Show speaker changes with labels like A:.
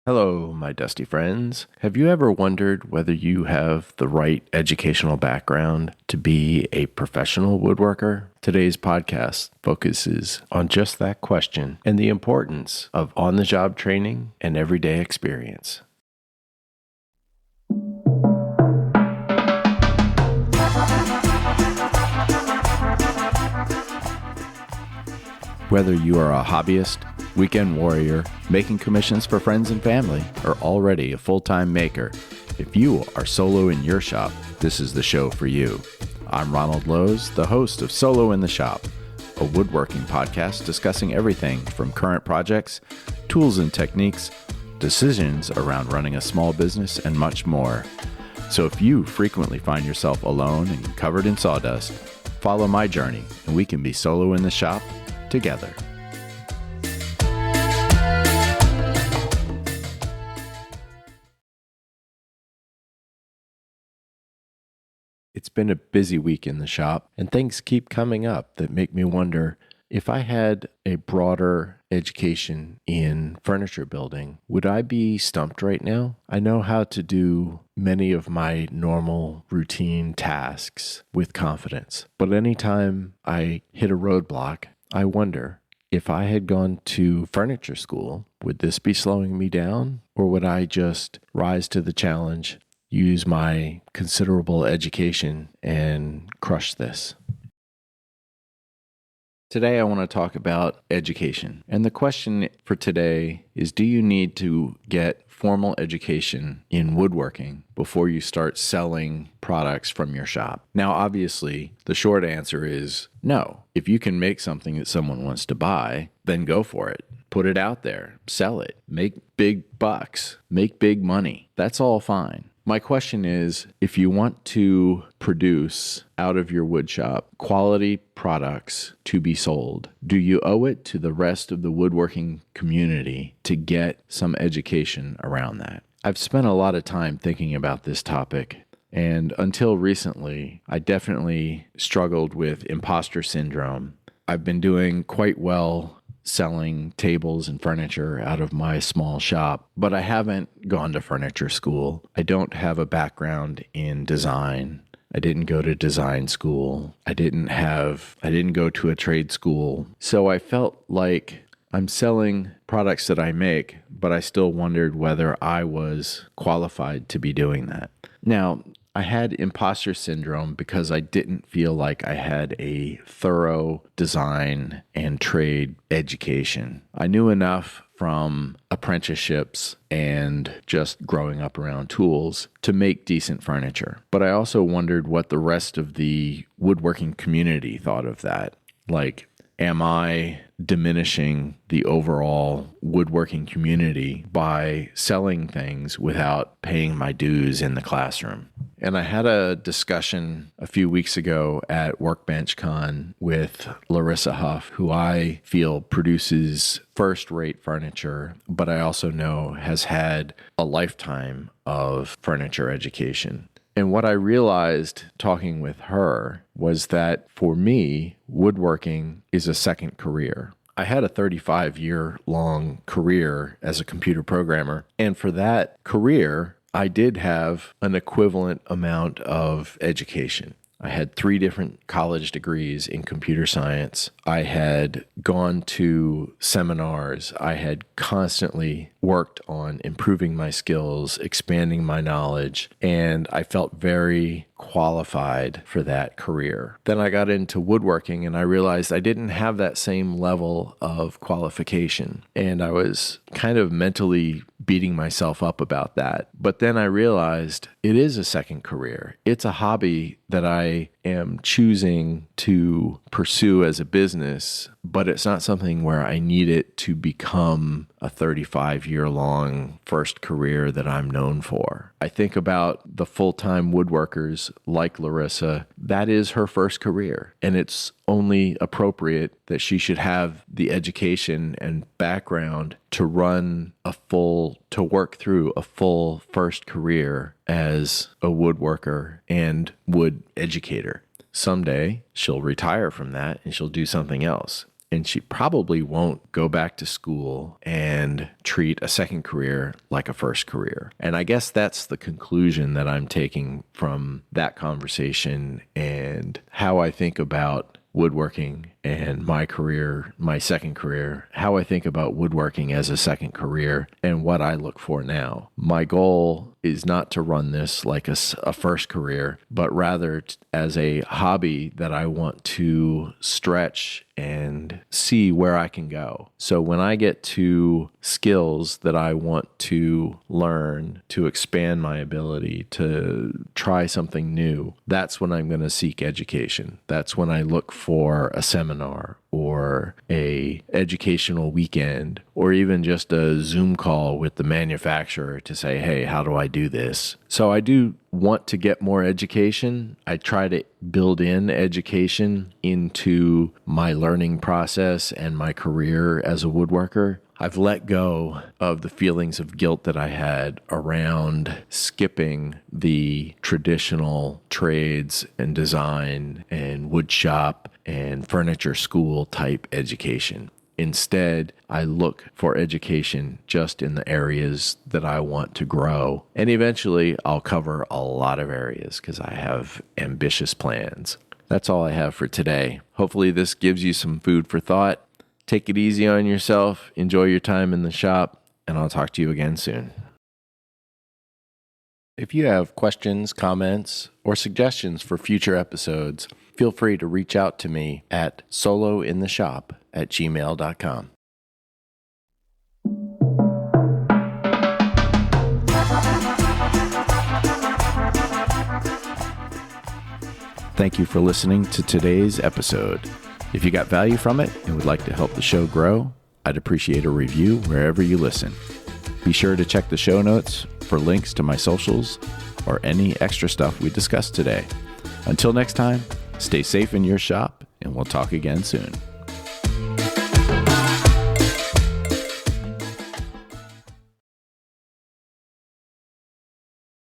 A: Hello, my dusty friends. Have you ever wondered whether you have the right educational background to be a professional woodworker? Today's podcast focuses on just that question and the importance of on-the-job training and everyday experience. Whether you are a hobbyist, weekend warrior, making commissions for friends and family, or already a full-time maker, if you are solo in your shop, this is the show for you. I'm Ronald Lowe's, the host of Solo in the Shop, a woodworking podcast discussing everything from current projects, tools and techniques, decisions around running a small business, and much more. So if you frequently find yourself alone and covered in sawdust, follow my journey and we can be solo in the shop together. It's been a busy week in the shop, and things keep coming up that make me wonder if I had a broader education in furniture building, would I be stumped right now? I know how to do many of my normal routine tasks with confidence, but anytime I hit a roadblock, I wonder if I had gone to furniture school, would this be slowing me down, or would I just rise to the challenge, use my considerable education, and crush this? Today, I want to talk about education. And the question for today is, do you need to get formal education in woodworking before you start selling products from your shop? Now, obviously, the short answer is no. If you can make something that someone wants to buy, then go for it. Put it out there, sell it, make big bucks, make big money. That's all fine. My question is, if you want to produce out of your wood shop quality products to be sold, do you owe it to the rest of the woodworking community to get some education around that? I've spent a lot of time thinking about this topic, and until recently, I definitely struggled with imposter syndrome. I've been doing quite well selling tables and furniture out of my small shop, but I haven't gone to furniture school. I don't have a background in design. I didn't go to design school. I didn't go to a trade school. So I felt like I'm selling products that I make, but I still wondered whether I was qualified to be doing that. Now, I had imposter syndrome because I didn't feel like I had a thorough design and trade education. I knew enough from apprenticeships and just growing up around tools to make decent furniture. But I also wondered what the rest of the woodworking community thought of that. Like, am I diminishing the overall woodworking community by selling things without paying my dues in the classroom? And I had a discussion a few weeks ago at Workbench Con with Larissa Huff, who I feel produces first-rate furniture, but I also know has had a lifetime of furniture education. And what I realized talking with her was that for me, woodworking is a second career. I had a 35-year-long career as a computer programmer, and for that career, I did have an equivalent amount of education. I had 3 different college degrees in computer science. I had gone to seminars. I had constantly worked on improving my skills, expanding my knowledge, and I felt very qualified for that career. Then I got into woodworking and I realized I didn't have that same level of qualification. And I was kind of mentally beating myself up about that. But then I realized it is a second career. It's a hobby that I am choosing to pursue as a business, but it's not something where I need it to become a 35-year-long first career that I'm known for. I think about the full-time woodworkers like Larissa. That is her first career, and it's only appropriate that she should have the education and background to work through a full first career as a woodworker and wood educator. Someday she'll retire from that and she'll do something else. and she probably won't go back to school and treat a second career like a first career. And I guess that's the conclusion that I'm taking from that conversation and how I think about woodworking and my career, my second career, how I think about woodworking as a second career and what I look for now. My goal is not to run this like a first career, but rather as a hobby that I want to stretch and see where I can go. So when I get to skills that I want to learn, to expand my ability, to try something new, that's when I'm going to seek education. That's when I look for a seminar or a educational weekend, or even just a Zoom call with the manufacturer to say, hey, how do I do this? So I do want to get more education. I try to build in education into my learning process and my career as a woodworker. I've let go of the feelings of guilt that I had around skipping the traditional trades and design and wood shop and furniture school type education. Instead, I look for education just in the areas that I want to grow. And eventually, I'll cover a lot of areas because I have ambitious plans. That's all I have for today. Hopefully, this gives you some food for thought. Take it easy on yourself. Enjoy your time in the shop, and I'll talk to you again soon. If you have questions, comments, or suggestions for future episodes, feel free to reach out to me at solointheshop@gmail.com. Thank you for listening to today's episode. If you got value from it and would like to help the show grow, I'd appreciate a review wherever you listen. Be sure to check the show notes for links to my socials or any extra stuff we discussed today. Until next time, stay safe in your shop, and we'll talk again soon.